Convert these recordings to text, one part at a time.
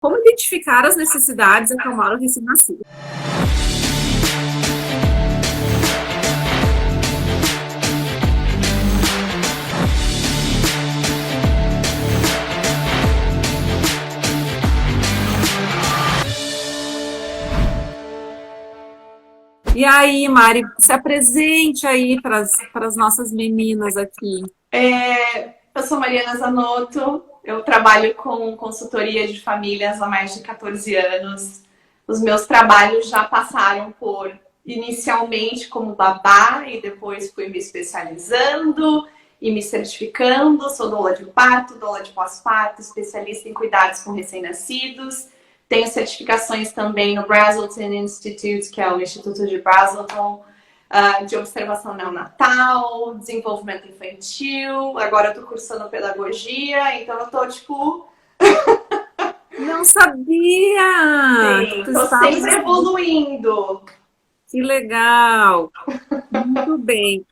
Como identificar as necessidades e acalmar o recém-nascido? E aí, Mari, se apresente aí para as nossas meninas aqui. Eu sou Mariana Zanotto, eu trabalho com consultoria de famílias há mais de 14 anos. Os meus trabalhos já passaram por, inicialmente, como babá, e depois fui me especializando e me certificando. Sou doula de parto, doula de pós-parto, especialista em cuidados com recém-nascidos. Tenho certificações também no Brazelton Institute, que é o Instituto de Brazelton, de observação neonatal, desenvolvimento infantil. Agora eu tô cursando pedagogia, então eu tô tipo. Não sabia! Sim, tô sempre evoluindo. Que legal! Muito bem.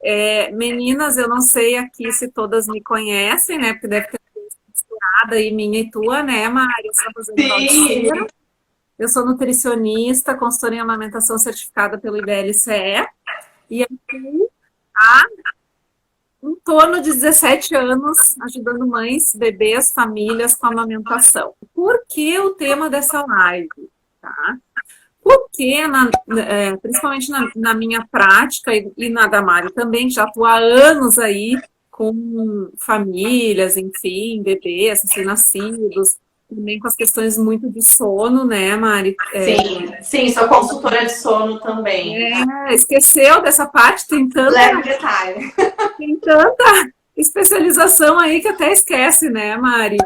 Meninas, eu não sei aqui se todas me conhecem, né? Porque deve ter misturada aí minha e tua, né, Mari? Eu sou a Rosane Sim. Balseiro. Eu sou nutricionista, consultora em amamentação certificada pelo IBLCE. E aqui há em torno de 17 anos ajudando mães, bebês, famílias com amamentação. Por que o tema dessa live? Tá? Porque, principalmente na minha prática e na da Mari também, já estou há anos aí com famílias, enfim, bebês, recém-nascidos, também com as questões muito de sono, né, Mari? Sim, sou consultora de sono também. Esqueceu dessa parte? Leve detalhe. Tem tanta especialização aí que até esquece, né, Mari?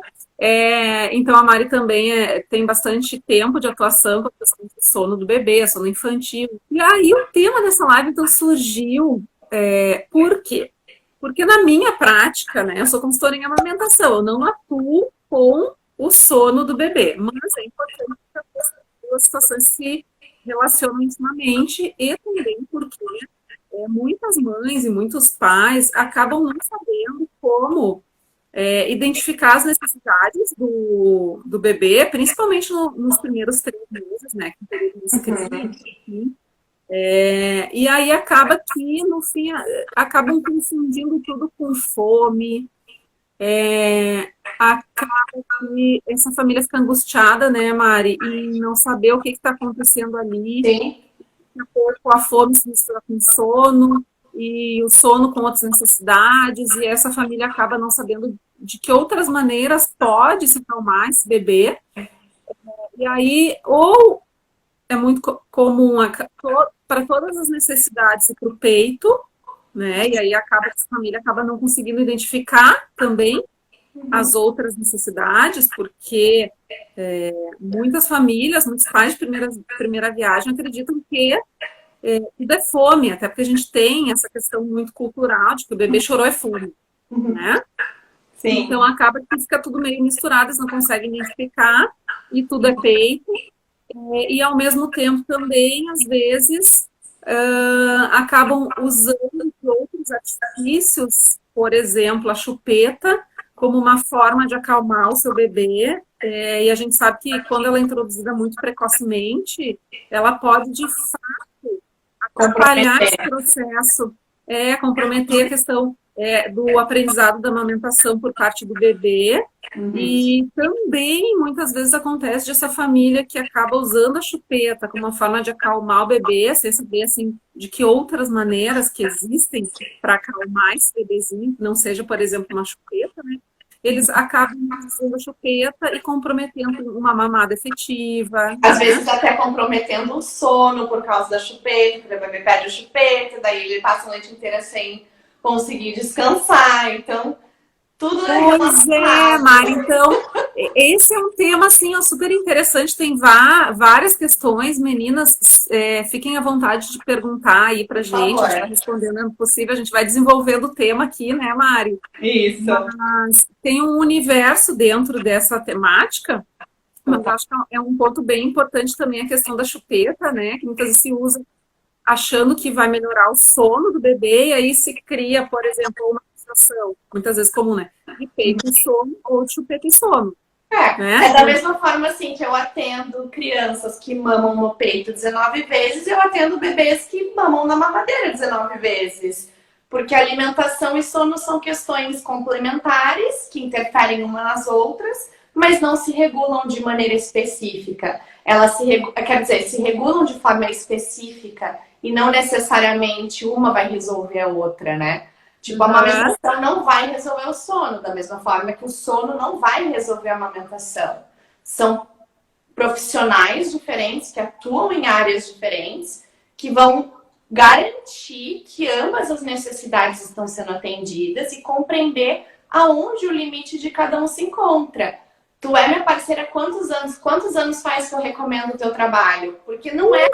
Então, a Mari também tem bastante tempo de atuação com a questão do sono do bebê, sono infantil. E aí, o tema dessa live, então, surgiu por quê? Porque na minha prática, né, eu sou consultora em amamentação, eu não atuo com o sono do bebê, mas é importante que as duas situações se relacionam intimamente e também porque muitas mães e muitos pais acabam não sabendo como identificar as necessidades do bebê, principalmente nos primeiros 3 meses, né? Que é esse crise, e aí acaba que, no fim, acabam confundindo tudo com fome, acaba que essa família fica angustiada, né, Mari, e não saber o que está acontecendo ali. Sim. A fome se mistura com sono, e o sono com outras necessidades, e essa família acaba não sabendo de que outras maneiras pode se acalmar esse bebê. E aí, ou é muito comum para todas as necessidades e para o peito, né? E aí essa família acaba não conseguindo identificar também as outras necessidades, porque muitas famílias, muitos pais de primeira viagem acreditam que tudo é fome, até porque a gente tem essa questão muito cultural de que o bebê chorou é fome, né? Sim. Então acaba que fica tudo meio misturado, eles não conseguem identificar, e tudo é peito, e ao mesmo tempo também, às vezes, acabam usando outros artifícios, por exemplo, a chupeta, como uma forma de acalmar o seu bebê, e a gente sabe que quando ela é introduzida muito precocemente, ela pode, de fato, atrapalhar esse processo, comprometer a questão do aprendizado da amamentação por parte do bebê. E também, muitas vezes, acontece dessa família que acaba usando a chupeta como uma forma de acalmar o bebê, sem saber, assim, de que outras maneiras que existem para acalmar esse bebezinho, que não seja, por exemplo, uma chupeta, né? Eles acabam usando a chupeta e comprometendo uma mamada efetiva. Às vezes até comprometendo o sono por causa da chupeta, porque o bebê pede a chupeta, daí ele passa a noite inteira sem conseguir descansar, então tudo é Pois é, Mari, então esse é um tema assim, ó, super interessante, tem várias questões, meninas, fiquem à vontade de perguntar aí pra gente, a gente vai respondendo o possível, a gente vai desenvolvendo o tema aqui, né, Mari? Isso. Mas tem um universo dentro dessa temática, mas acho que é um ponto bem importante também a questão da chupeta, né, que muitas vezes se usa achando que vai melhorar o sono do bebê, e aí se cria, por exemplo, uma situação, muitas vezes comum, né? De peito e sono ou de chupeta e sono. né? É da mesma forma assim que eu atendo crianças que mamam no peito 19 vezes, eu atendo bebês que mamam na mamadeira 19 vezes. Porque alimentação e sono são questões complementares que interferem umas nas outras, mas não se regulam de maneira específica. Elas se regulam de forma específica e não necessariamente uma vai resolver a outra, né? Tipo, a amamentação não vai resolver o sono, da mesma forma que o sono não vai resolver a amamentação. São profissionais diferentes que atuam em áreas diferentes que vão garantir que ambas as necessidades estão sendo atendidas e compreender aonde o limite de cada um se encontra. Tu é minha parceira há quantos anos? Quantos anos faz que eu recomendo o teu trabalho? Porque não é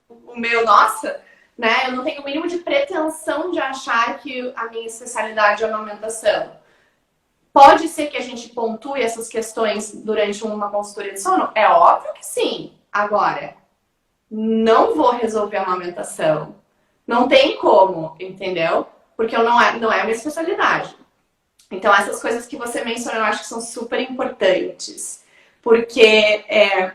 o meu, nossa, né? Eu não tenho o mínimo de pretensão de achar que a minha especialidade é a amamentação. Pode ser que a gente pontue essas questões durante uma consultoria de sono? É óbvio que sim. Agora, não vou resolver a amamentação. Não tem como, entendeu? Porque não é a minha especialidade. Então, essas coisas que você mencionou, eu acho que são super importantes. Porque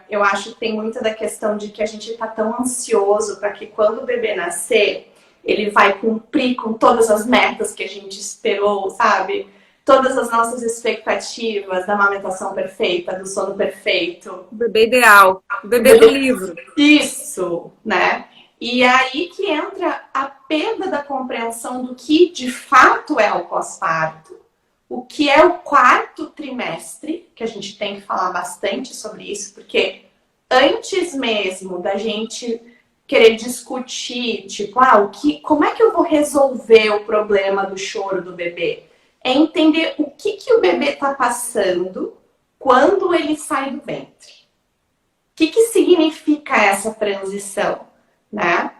eu acho que tem muita da questão de que a gente está tão ansioso para que quando o bebê nascer, ele vai cumprir com todas as metas que a gente esperou, sabe? Todas as nossas expectativas da amamentação perfeita, do sono perfeito. O bebê ideal, o bebê do livro. Isso, né? E aí que entra a perda da compreensão do que de fato é o pós-parto, o que é o quarto trimestre, que a gente tem que falar bastante sobre isso, porque antes mesmo da gente querer discutir, tipo, como é que eu vou resolver o problema do choro do bebê? É entender o que o bebê está passando quando ele sai do ventre. O que significa essa transição, né?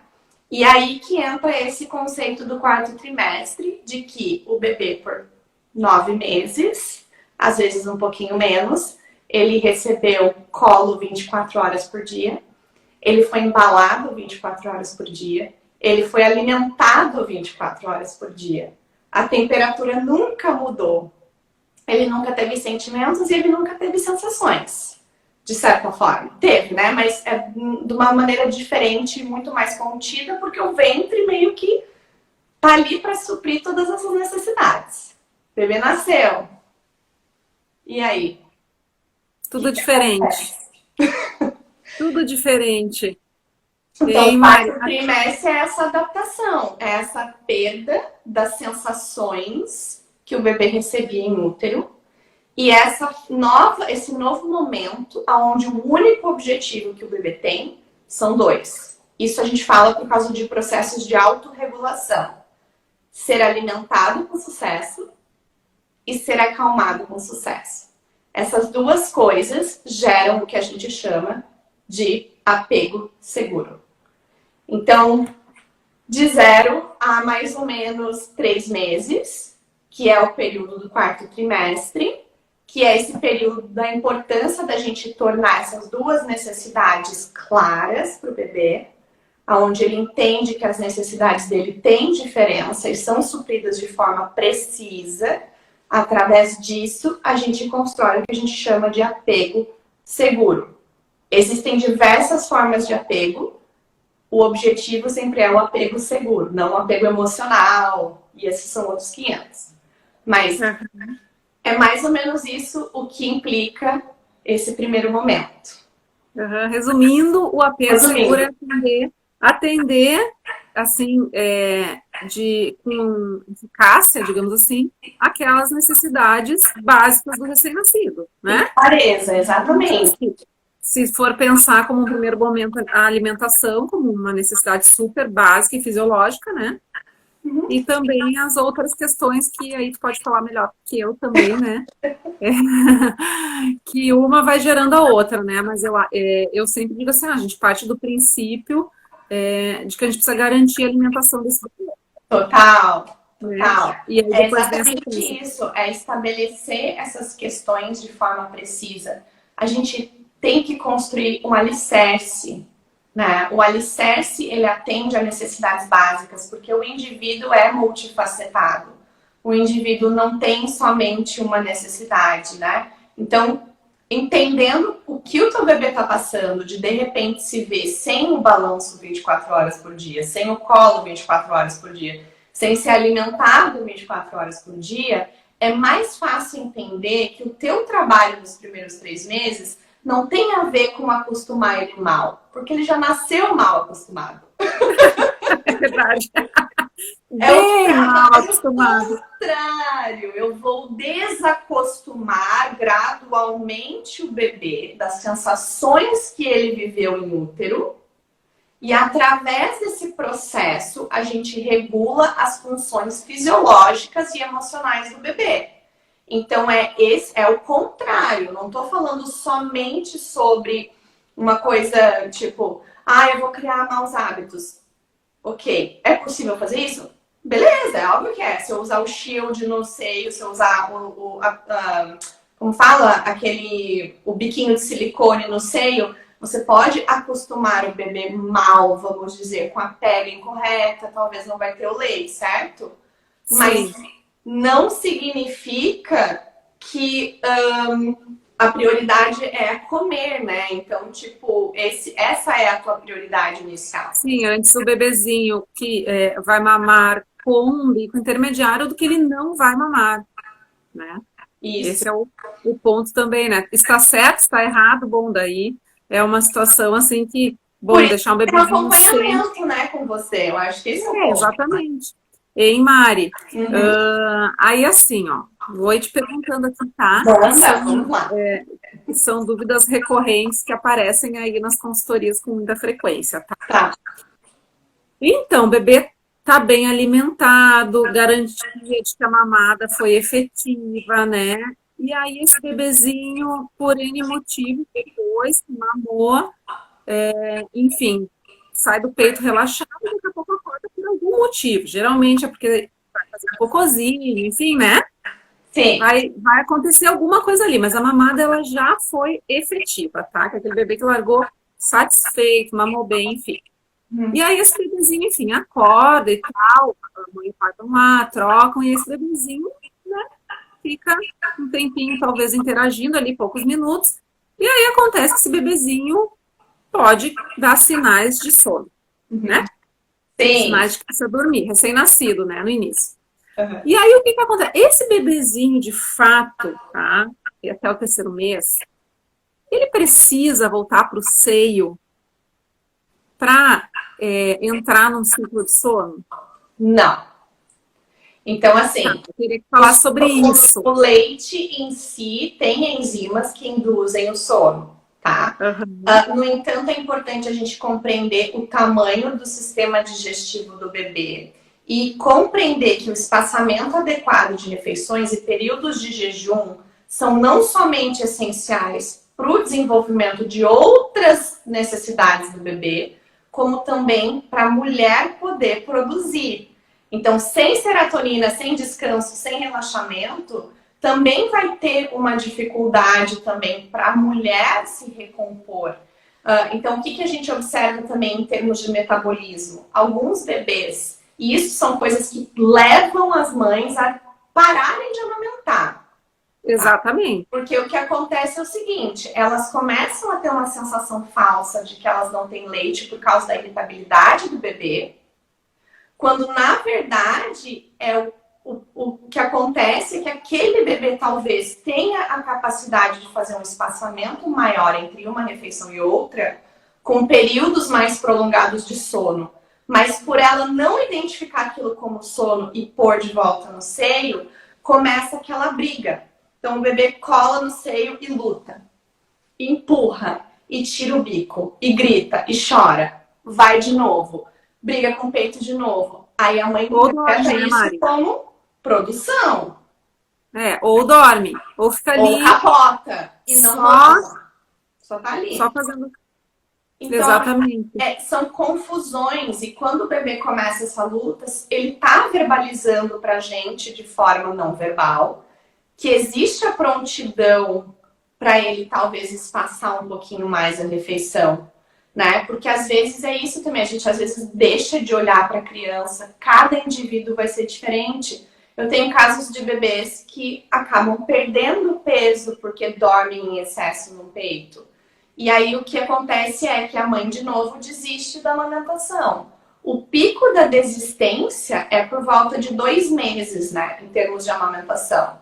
E aí que entra esse conceito do quarto trimestre, de que o bebê, por 9 meses, às vezes um pouquinho menos, ele recebeu colo 24 horas por dia, ele foi embalado 24 horas por dia, ele foi alimentado 24 horas por dia. A temperatura nunca mudou. Ele nunca teve sentimentos e ele nunca teve sensações. De certa forma. Teve, né? Mas é de uma maneira diferente, muito mais contida, porque o ventre meio que tá ali para suprir todas essas necessidades. O bebê nasceu. E aí? Tudo diferente. Tudo diferente. Então, o quarto trimestre é essa adaptação, é essa perda das sensações que o bebê recebia em útero e esse novo momento onde o único objetivo que o bebê tem são 2. Isso a gente fala por causa de processos de autorregulação. Ser alimentado com sucesso e ser acalmado com sucesso. Essas duas coisas geram o que a gente chama de apego seguro. Então, de 0 a mais ou menos 3 meses, que é o período do quarto trimestre, que é esse período da importância da gente tornar essas duas necessidades claras para o bebê, onde ele entende que as necessidades dele têm diferença e são supridas de forma precisa. Através disso, a gente constrói o que a gente chama de apego seguro. Existem diversas formas de apego. O objetivo sempre é o apego seguro, não o apego emocional. E esses são outros 500. Mas é mais ou menos isso o que implica esse primeiro momento. Resumindo, o apego seguro é atender assim, com eficácia, digamos assim, aquelas necessidades básicas do recém-nascido, né? Clareza, exatamente. Se for pensar como um primeiro momento a alimentação como uma necessidade super básica e fisiológica, né? E também as outras questões que aí tu pode falar melhor que eu também, né? Que uma vai gerando a outra, né? Mas eu sempre digo assim, a gente parte do princípio de que a gente precisa garantir a alimentação desse bebê. Total. E aí É exatamente isso, é estabelecer essas questões de forma precisa. A gente tem que construir um alicerce, né? O alicerce, ele atende a necessidades básicas, porque o indivíduo é multifacetado. O indivíduo não tem somente uma necessidade, né? Então, entendendo o que o teu bebê está passando, de repente se ver sem o balanço 24 horas por dia, sem o colo 24 horas por dia, sem ser alimentado 24 horas por dia, é mais fácil entender que o teu trabalho nos primeiros 3 meses não tem a ver com acostumar ele mal, porque ele já nasceu mal acostumado. É verdade. É o mal acostumado. contrário, eu vou desacostumar gradualmente o bebê das sensações que ele viveu em útero e através desse processo a gente regula as funções fisiológicas e emocionais do bebê. Então é o contrário, não estou falando somente sobre uma coisa tipo, eu vou criar maus hábitos. Ok, é possível fazer isso? Beleza, é óbvio que é. Se eu usar o shield no seio, se eu usar como fala? O biquinho de silicone no seio, você pode acostumar o bebê mal, vamos dizer, com a pega incorreta, talvez não vai ter o leite, certo? Sim. Mas não significa que a prioridade é comer, né? Então, tipo, essa é a tua prioridade inicial. Sim, antes o bebezinho que vai mamar com um bico intermediário do que ele não vai mamar, né? Isso. Esse é o ponto também, né? Está certo, está errado, bom, daí é uma situação assim que, bom, deixar um bebezinho um acompanhamento, né, com você, eu acho que isso é o ponto. Exatamente. Hein, Mari? Aí assim, ó, vou te perguntando aqui, tá? Vamos lá. São dúvidas recorrentes que aparecem aí nas consultorias com muita frequência, tá? Tá. Então, o bebê tá bem alimentado, garantia de que a mamada foi efetiva, né? E aí esse bebezinho, por N motivo, depois que mamou, enfim, sai do peito relaxado e daqui a pouco acorda por algum motivo. Geralmente é porque vai fazer um cocôzinho, enfim, né? Sim. Vai acontecer alguma coisa ali, mas a mamada ela já foi efetiva, tá? Que é aquele bebê que largou satisfeito, mamou bem, enfim. E aí esse bebezinho, enfim, acorda e tal, a mãe e o pai vão lá, trocam, e esse bebezinho, né, fica um tempinho talvez interagindo ali, poucos minutos, e aí acontece que esse bebezinho pode dar sinais de sono, né? Sim. Sinais de que precisa dormir, recém-nascido, né, no início. E aí o que acontece? Esse bebezinho, de fato, tá, e até o 3º mês, ele precisa voltar para o seio para entrar num ciclo de sono? Não. Então, assim, eu queria falar sobre isso. O leite em si tem enzimas que induzem o sono, tá? No entanto, é importante a gente compreender o tamanho do sistema digestivo do bebê e compreender que o espaçamento adequado de refeições e períodos de jejum são não somente essenciais para o desenvolvimento de outras necessidades do bebê, como também para a mulher poder produzir. Então, sem serotonina, sem descanso, sem relaxamento, também vai ter uma dificuldade também para a mulher se recompor. Então, o que a gente observa também em termos de metabolismo? Alguns bebês, e isso são coisas que levam as mães a pararem de amamentar. Exatamente. Porque o que acontece é o seguinte, elas começam a ter uma sensação falsa de que elas não têm leite por causa da irritabilidade do bebê, quando na verdade o que acontece é que aquele bebê talvez tenha a capacidade de fazer um espaçamento maior entre uma refeição e outra, com períodos mais prolongados de sono. Mas por ela não identificar aquilo como sono e pôr de volta no seio, começa aquela briga. Então o bebê cola no seio e luta, e empurra, e tira o bico, e grita, e chora. Vai de novo, briga com o peito de novo. Aí a mãe interpreta isso como produção. Ou dorme, ou fica ali. Ou capota. E não só tá ali. Só fazendo. Então, exatamente. São confusões. E quando o bebê começa essa luta, ele tá verbalizando pra gente de forma não verbal que existe a prontidão para ele talvez espaçar um pouquinho mais a refeição, né? Porque às vezes é isso também, a gente às vezes deixa de olhar para a criança, cada indivíduo vai ser diferente. Eu tenho casos de bebês que acabam perdendo peso porque dormem em excesso no peito. E aí o que acontece é que a mãe, de novo, desiste da amamentação. O pico da desistência é por volta de 2 meses, né, em termos de amamentação.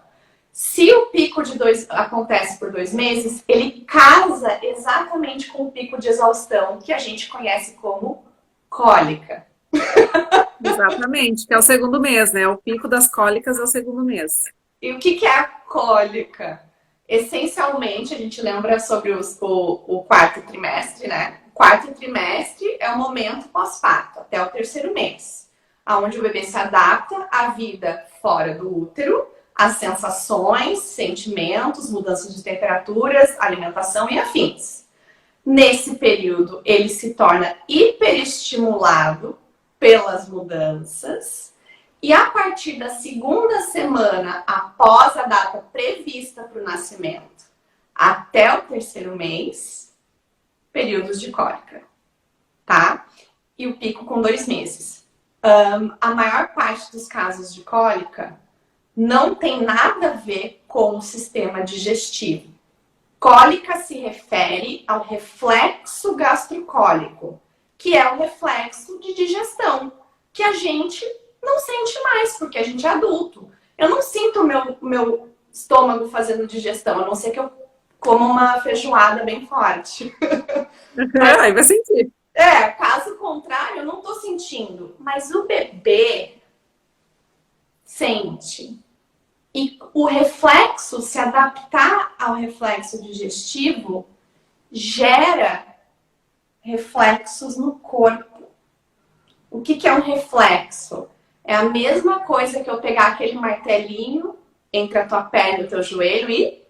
Se o pico de acontece por 2 meses, ele casa exatamente com o pico de exaustão, que a gente conhece como cólica. Exatamente, que é o segundo mês, né? O pico das cólicas é o segundo mês. E o que é a cólica? Essencialmente, a gente lembra sobre o quarto trimestre, né? O quarto trimestre é o momento pós-parto, até o terceiro mês, onde o bebê se adapta à vida fora do útero, às sensações, sentimentos, mudanças de temperaturas, alimentação e afins. Nesse período, ele se torna hiperestimulado pelas mudanças. E a partir da segunda semana após a data prevista para o nascimento, até o terceiro mês, períodos de cólica, tá? E o pico com 2 meses. A maior parte dos casos de cólica não tem nada a ver com o sistema digestivo. Cólica se refere ao reflexo gastrocólico, que é o reflexo de digestão, que a gente não sente mais, porque a gente é adulto. Eu não sinto o meu estômago fazendo digestão, a não ser que eu coma uma feijoada bem forte. Aí vai sentir. Caso contrário, eu não tô sentindo. Mas o bebê sente. E o reflexo, se adaptar ao reflexo digestivo, gera reflexos no corpo. O que é um reflexo? É a mesma coisa que eu pegar aquele martelinho entre a tua perna e o teu joelho e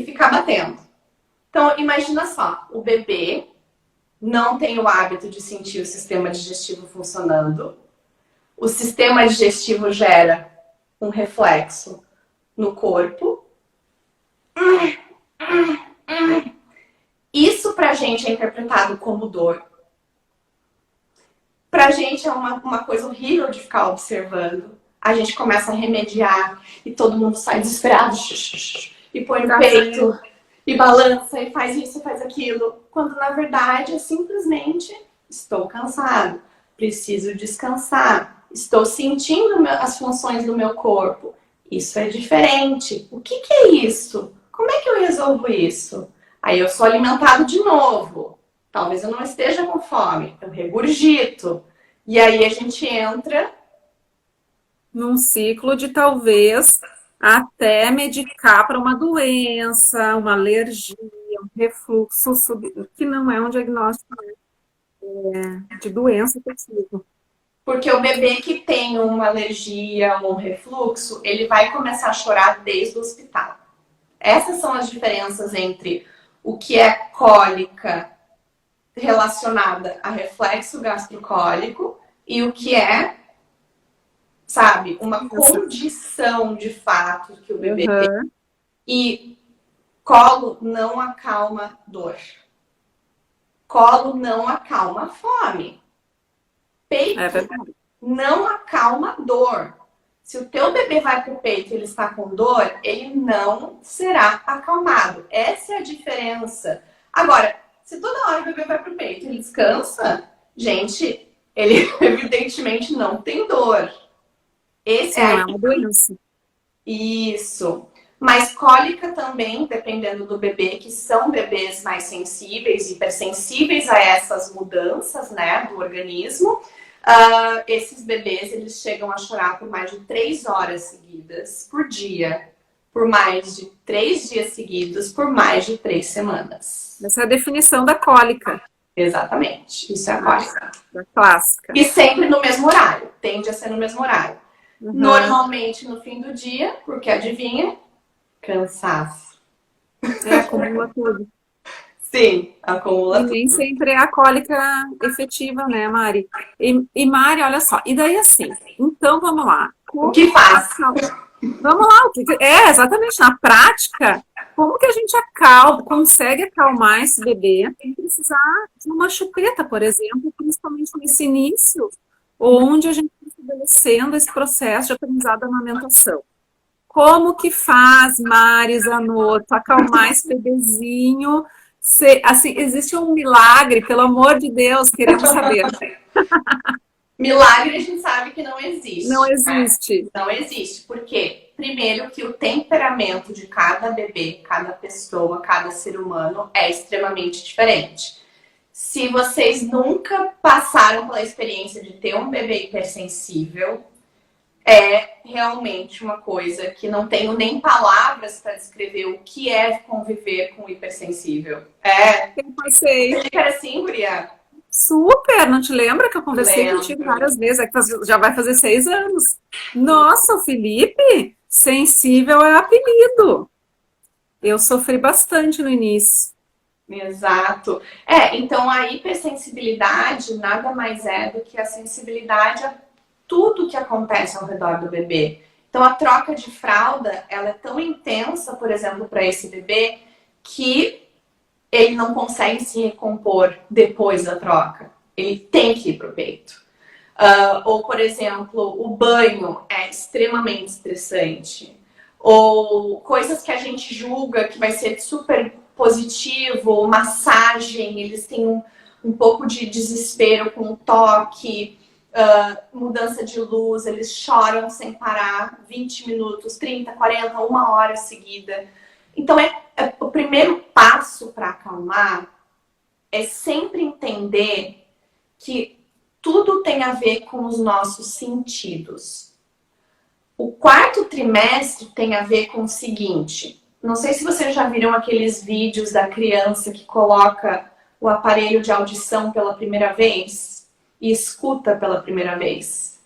ficar batendo. Então, imagina só, o bebê não tem o hábito de sentir o sistema digestivo funcionando. O sistema digestivo gera um reflexo no corpo. Isso pra gente é interpretado como dor. Pra gente é uma coisa horrível de ficar observando. A gente começa a remediar e todo mundo sai desesperado e põe no peito e balança e faz isso e faz aquilo. Quando na verdade é simplesmente estou cansado, preciso descansar, estou sentindo as funções do meu corpo. Isso é diferente. O que é isso? Como é que eu resolvo isso? Aí eu sou alimentado de novo. Talvez eu não esteja com fome, eu regurgito. E aí a gente entra num ciclo de talvez até medicar para uma doença, uma alergia, um refluxo, que não é um diagnóstico de doença possível. Porque o bebê que tem uma alergia ou um refluxo, ele vai começar a chorar desde o hospital. Essas são as diferenças entre o que é cólica relacionada a reflexo gastrocólico e o que é, sabe, uma condição de fato que o bebê tem. E colo não acalma dor. Colo não acalma fome. Peito não acalma dor. Se o teu bebê vai pro peito e ele está com dor, ele não será acalmado. Essa é a diferença. Agora, se toda hora o bebê vai pro peito e ele descansa, gente, ele evidentemente não tem dor. Esse é uma doença. Isso. Mas cólica também, dependendo do bebê, que são bebês mais sensíveis, hipersensíveis a essas mudanças, né, do organismo. Esses bebês, eles chegam a chorar por mais de 3 horas seguidas por dia, por mais de 3 dias seguidos, por mais de 3 semanas. Essa é a definição da cólica. Exatamente, isso é a cólica. Da clássica. E sempre no mesmo horário, tende a ser no mesmo horário. Normalmente no fim do dia, porque adivinha? Cansaço. Acumula tudo. Sim, acumula tudo. E nem sempre é a cólica efetiva, né, Mari? E Mari, olha só, e daí assim, então vamos lá. O que faz? Vamos lá, exatamente, na prática, como que a gente consegue acalmar esse bebê sem precisar de uma chupeta, por exemplo, principalmente nesse início, onde a gente precisa estabelecendo esse processo de aprendizado da amamentação. Como que faz, Mari Zanotto, acalmar esse bebezinho? Assim, existe um milagre, pelo amor de Deus, queremos saber. Milagre a gente sabe que não existe. Não existe. Né? Não existe. Por quê? Primeiro que o temperamento de cada bebê, cada pessoa, cada ser humano é extremamente diferente. Se vocês nunca passaram pela experiência de ter um bebê hipersensível, é realmente uma coisa que não tenho nem palavras para descrever o que é conviver com o hipersensível. Eu passei. Você era assim, guria? Super, não te lembra que eu conversei contigo várias vezes? É que já vai fazer 6 anos. Nossa, o Felipe, sensível é apelido. Eu sofri bastante no início. Exato. Então a hipersensibilidade nada mais é do que a sensibilidade a tudo que acontece ao redor do bebê. Então a troca de fralda, ela é tão intensa, por exemplo, para esse bebê, que ele não consegue se recompor depois da troca. Ele tem que ir pro peito. Ou, por exemplo, o banho é extremamente estressante. Ou coisas que a gente julga que vai ser super positivo, massagem, eles têm um pouco de desespero com o toque, mudança de luz, eles choram sem parar 20 minutos, 30, 40, 1 hora seguida. Então, o primeiro passo para acalmar é sempre entender que tudo tem a ver com os nossos sentidos. O 4º trimestre tem a ver com o seguinte, não sei se vocês já viram aqueles vídeos da criança que coloca o aparelho de audição pela primeira vez e escuta pela primeira vez.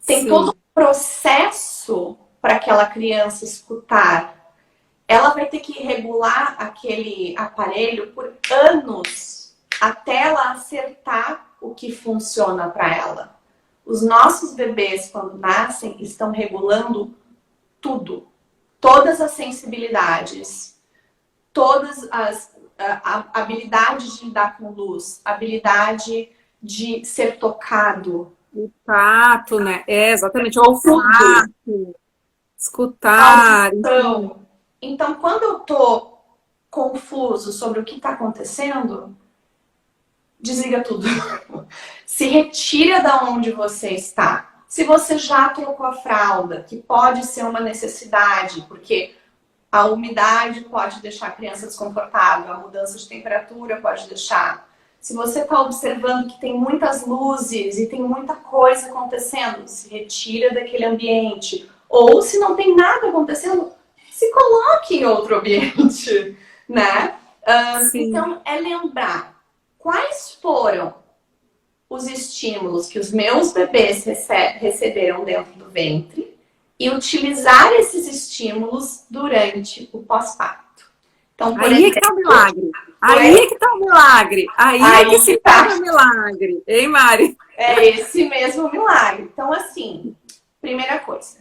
Tem todo um processo para aquela criança escutar. Ela vai ter que regular aquele aparelho por anos até ela acertar o que funciona para ela. Os nossos bebês, quando nascem, estão regulando tudo. Todas as sensibilidades, todas as habilidades de lidar com luz, habilidade de ser tocado. O tato, né? Exatamente. O olfato, escutar. Então, quando eu tô confuso sobre o que está acontecendo, desliga tudo. Se retira da onde você está. Se você já trocou a fralda, que pode ser uma necessidade, porque a umidade pode deixar a criança desconfortável, a mudança de temperatura pode deixar. Se você está observando que tem muitas luzes e tem muita coisa acontecendo, se retira daquele ambiente. Ou se não tem nada acontecendo, se coloque em outro ambiente, né? Então, é lembrar quais foram os estímulos que os meus bebês receberam dentro do ventre e utilizar esses estímulos durante o pós-parto. Então, aí é que tá o milagre. Aí é que tá o milagre. Aí é que se tá o milagre. Hein, Mari? É esse mesmo milagre. Então, assim, primeira coisa.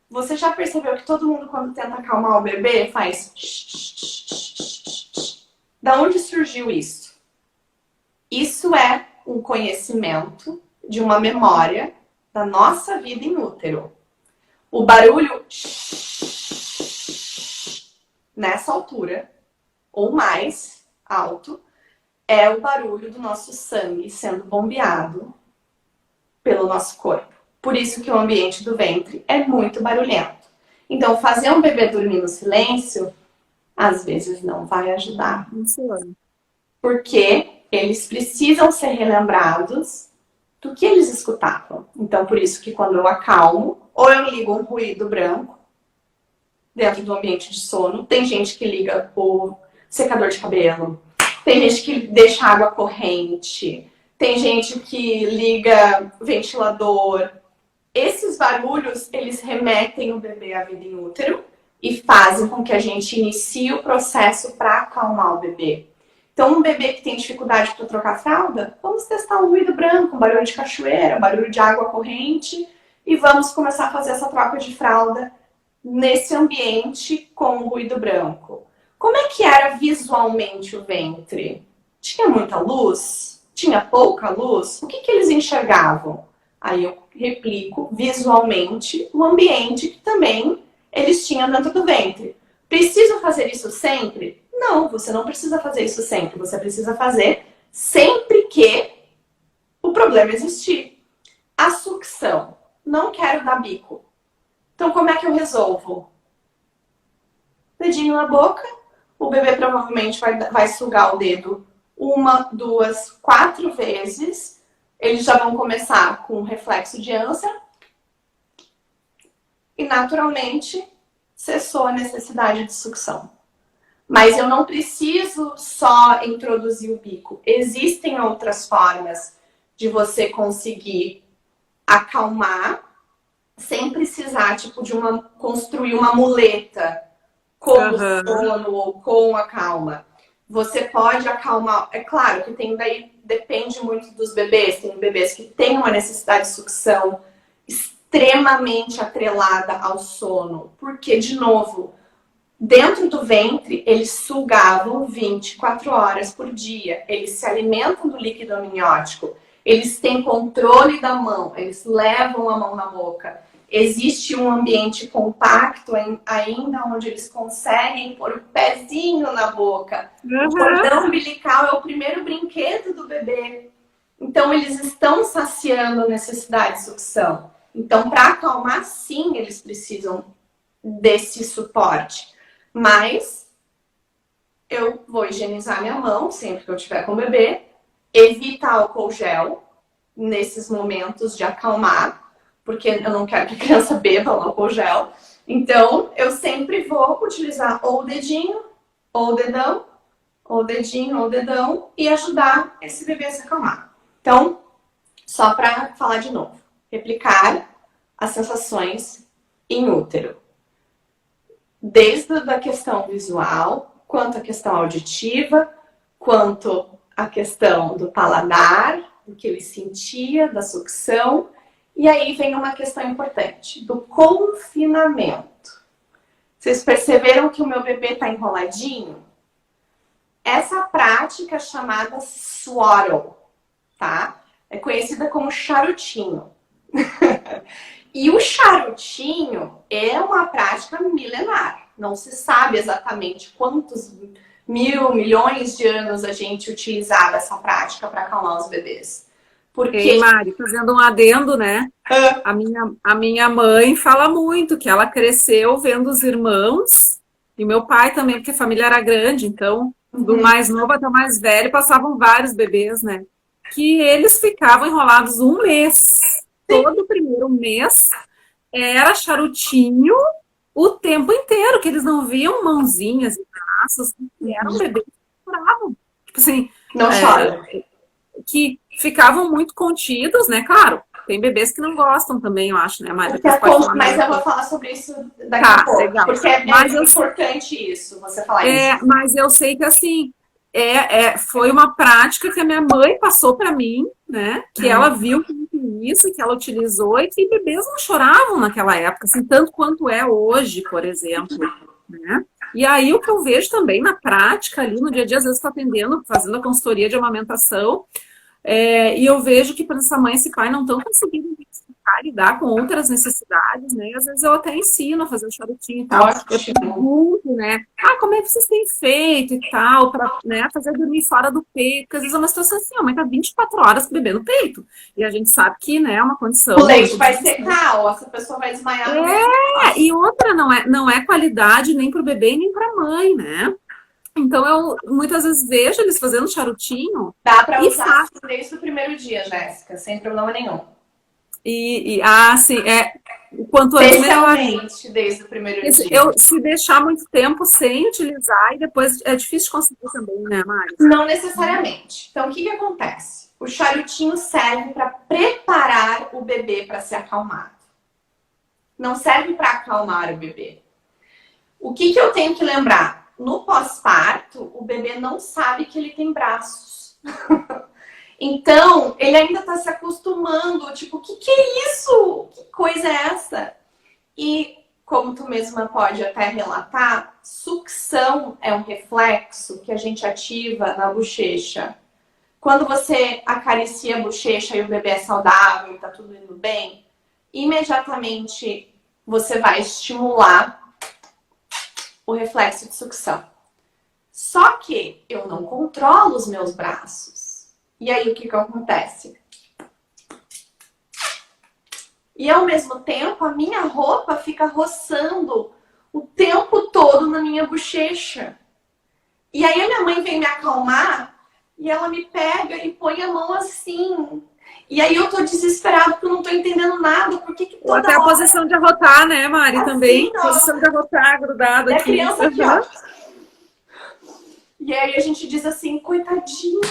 Você já percebeu que todo mundo, quando tenta acalmar o bebê, faz... Da onde surgiu isso? Isso é um conhecimento de uma memória da nossa vida em útero. O barulho nessa altura, ou mais alto, é o barulho do nosso sangue sendo bombeado pelo nosso corpo. Por isso que o ambiente do ventre é muito barulhento. Então, fazer um bebê dormir no silêncio, às vezes não vai ajudar. Porque eles precisam ser relembrados do que eles escutavam. Então, por isso que quando eu acalmo, ou eu ligo um ruído branco dentro do ambiente de sono. Tem gente que liga o secador de cabelo. Tem gente que deixa água corrente. Tem gente que liga ventilador. Esses barulhos, eles remetem o bebê à vida em útero e fazem com que a gente inicie o processo para acalmar o bebê. Então, um bebê que tem dificuldade para trocar a fralda, vamos testar um ruído branco, um barulho de cachoeira, um barulho de água corrente e vamos começar a fazer essa troca de fralda nesse ambiente com o ruído branco. Como é que era visualmente o ventre? Tinha muita luz? Tinha pouca luz? O que eles enxergavam? Aí eu replico visualmente o ambiente que também eles tinham dentro do ventre. Preciso fazer isso sempre? Não, você não precisa fazer isso sempre. Você precisa fazer sempre que o problema existir. A sucção. Não quero dar bico. Então, como é que eu resolvo? Dedinho na boca. O bebê provavelmente vai sugar o dedo 1, 2, 4 vezes. Eles já vão começar com reflexo de ânsia. E, naturalmente, cessou a necessidade de sucção. Mas eu não preciso só introduzir o bico. Existem outras formas de você conseguir acalmar sem precisar, tipo, construir uma muleta com o sono ou com a calma. Você pode acalmar. É claro que daí depende muito dos bebês. Tem bebês que têm uma necessidade de sucção extremamente atrelada ao sono. Porque, de novo, dentro do ventre, eles sugavam 24 horas por dia. Eles se alimentam do líquido amniótico. Eles têm controle da mão. Eles levam a mão na boca. Existe um ambiente compacto ainda onde eles conseguem pôr o pezinho na boca. O cordão umbilical é o primeiro brinquedo do bebê. Então, eles estão saciando a necessidade de sucção. Então, para acalmar, sim, eles precisam desse suporte. Mas eu vou higienizar minha mão sempre que eu estiver com o bebê. Evita álcool gel nesses momentos de acalmar. Porque eu não quero que a criança beba o álcool gel. Então, eu sempre vou utilizar ou o dedinho, ou o dedão, ou o dedinho, ou o dedão, e ajudar esse bebê a se acalmar. Então, só para falar de novo. Replicar as sensações em útero. Desde a questão visual, quanto a questão auditiva, quanto a questão do paladar, do que ele sentia, da sucção. E aí vem uma questão importante, do confinamento. Vocês perceberam que o meu bebê está enroladinho? Essa prática chamada swaddle, tá? É conhecida como charutinho. E o charutinho é uma prática milenar. Não se sabe exatamente quantos milhões de anos a gente utilizava essa prática para acalmar os bebês. Porque... Ei, Mari, fazendo um adendo, né? A minha mãe fala muito que ela cresceu vendo os irmãos, e meu pai também, porque a família era grande, então, do mais novo até o mais velho, passavam vários bebês, né? Que eles ficavam enrolados um mês. Todo o primeiro mês era charutinho o tempo inteiro, que eles não viam mãozinhas e braços, eram bebês que choravam. Tipo assim... Não choram. Que ficavam muito contidos, né? Claro, tem bebês que não gostam também, eu acho, né, Mari? Mas eu vou falar sobre isso daqui a pouco. Legal. Porque é importante isso, você falar isso. Mas eu sei que, assim, foi uma prática que a minha mãe passou para mim, né? Que ela viu isso, que ela utilizou, e que bebês não choravam naquela época, assim, tanto quanto é hoje, por exemplo, né? E aí o que eu vejo também na prática ali, no dia a dia, às vezes estou atendendo, fazendo a consultoria de amamentação, e eu vejo que, por essa mãe e esse pai não estão conseguindo identificar, lidar com outras necessidades, né? E às vezes eu até ensino a fazer o charutinho e tal. Eu pergunto, né? Como é que vocês têm feito e tal, para, né, fazer dormir fora do peito? Porque às vezes é uma situação assim, a mãe tá 24 horas com o bebê no peito. E a gente sabe que, né, é uma condição... O leite vai secar, ou essa pessoa vai desmaiar. E outra, não é qualidade nem pro bebê nem pra mãe, né? Então, eu muitas vezes vejo eles fazendo charutinho. Dá pra usar desde o primeiro dia, Jéssica, sem problema nenhum. Sim, o quanto antes melhor. Desde o primeiro dia. Se deixar muito tempo sem utilizar, e depois é difícil de conseguir também, né, Mari? Não necessariamente. Então, o que acontece? O charutinho serve para preparar o bebê para ser acalmado. Não serve para acalmar o bebê. O que eu tenho que lembrar? No pós-parto, o bebê não sabe que ele tem braços. Então, ele ainda está se acostumando. Tipo, o que é isso? Que coisa é essa? E, como tu mesma pode até relatar, sucção é um reflexo que a gente ativa na bochecha. Quando você acaricia a bochecha e o bebê é saudável, tá tudo indo bem, imediatamente você vai estimular o reflexo de sucção. Só que eu não controlo os meus braços. E aí o que acontece? E ao mesmo tempo a minha roupa fica roçando o tempo todo na minha bochecha. E aí a minha mãe vem me acalmar e ela me pega e põe a mão assim. E aí eu tô desesperada porque eu não tô entendendo nada. Por que Ou toda até a hora... posição de arrotar, né, Mari, assim, também. ó. Posição de arrotar grudada E a aqui. criança aqui, ó. E aí a gente diz assim, coitadinho,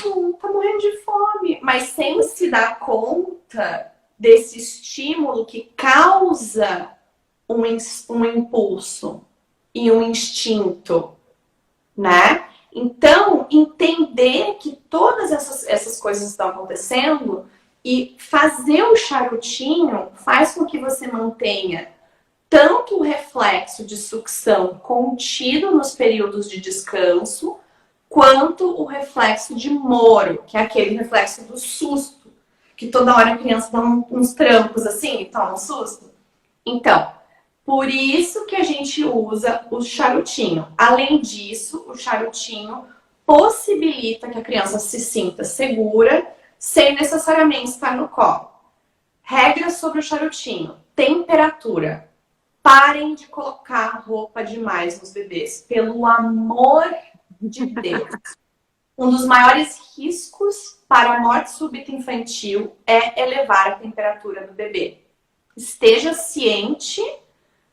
tá morrendo de fome. Mas sem se dar conta desse estímulo que causa um impulso e um instinto, né? Então, entender que todas essas coisas estão acontecendo e fazer o charutinho faz com que você mantenha tanto o reflexo de sucção contido nos períodos de descanso, quanto o reflexo de Moro, que é aquele reflexo do susto, que toda hora a criança dá uns trancos assim, toma um susto. Então, por isso que a gente usa o charutinho. Além disso, o charutinho possibilita que a criança se sinta segura, sem necessariamente estar no colo. Regras sobre o charutinho. Temperatura. Parem de colocar roupa demais nos bebês. Pelo amor de Deus. Um dos maiores riscos para a morte súbita infantil é elevar a temperatura do bebê. Esteja ciente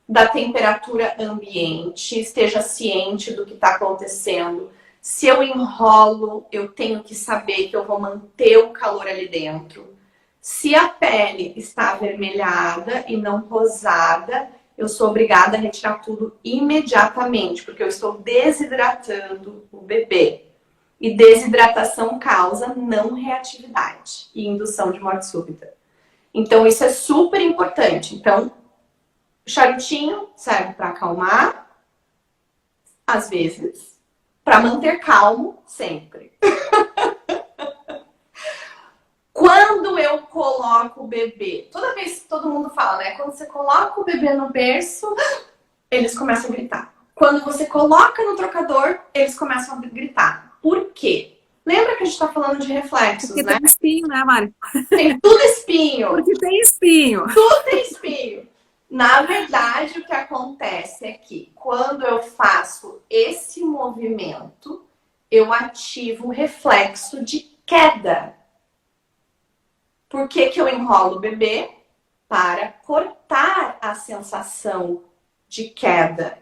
da temperatura ambiente, esteja ciente do que está acontecendo. Se eu enrolo, eu tenho que saber que eu vou manter o calor ali dentro. Se a pele está avermelhada e não rosada, eu sou obrigada a retirar tudo imediatamente, porque eu estou desidratando o bebê. E desidratação causa não reatividade e indução de morte súbita. Então, isso é super importante. Então, o charutinho serve para acalmar, às vezes, para manter calmo, sempre. Quando eu coloco o bebê, toda vez que todo mundo fala, né? Quando você coloca o bebê no berço, eles começam a gritar. Quando você coloca no trocador, eles começam a gritar. Por quê? Lembra que a gente tá falando de reflexos, Porque né? tem espinho, né, Mari? Tem tudo espinho. Porque tem espinho. Tudo tem espinho. Na verdade, o que acontece é que quando eu faço esse movimento, eu ativo o reflexo de queda. Por que que eu enrolo o bebê? Para cortar a sensação de queda.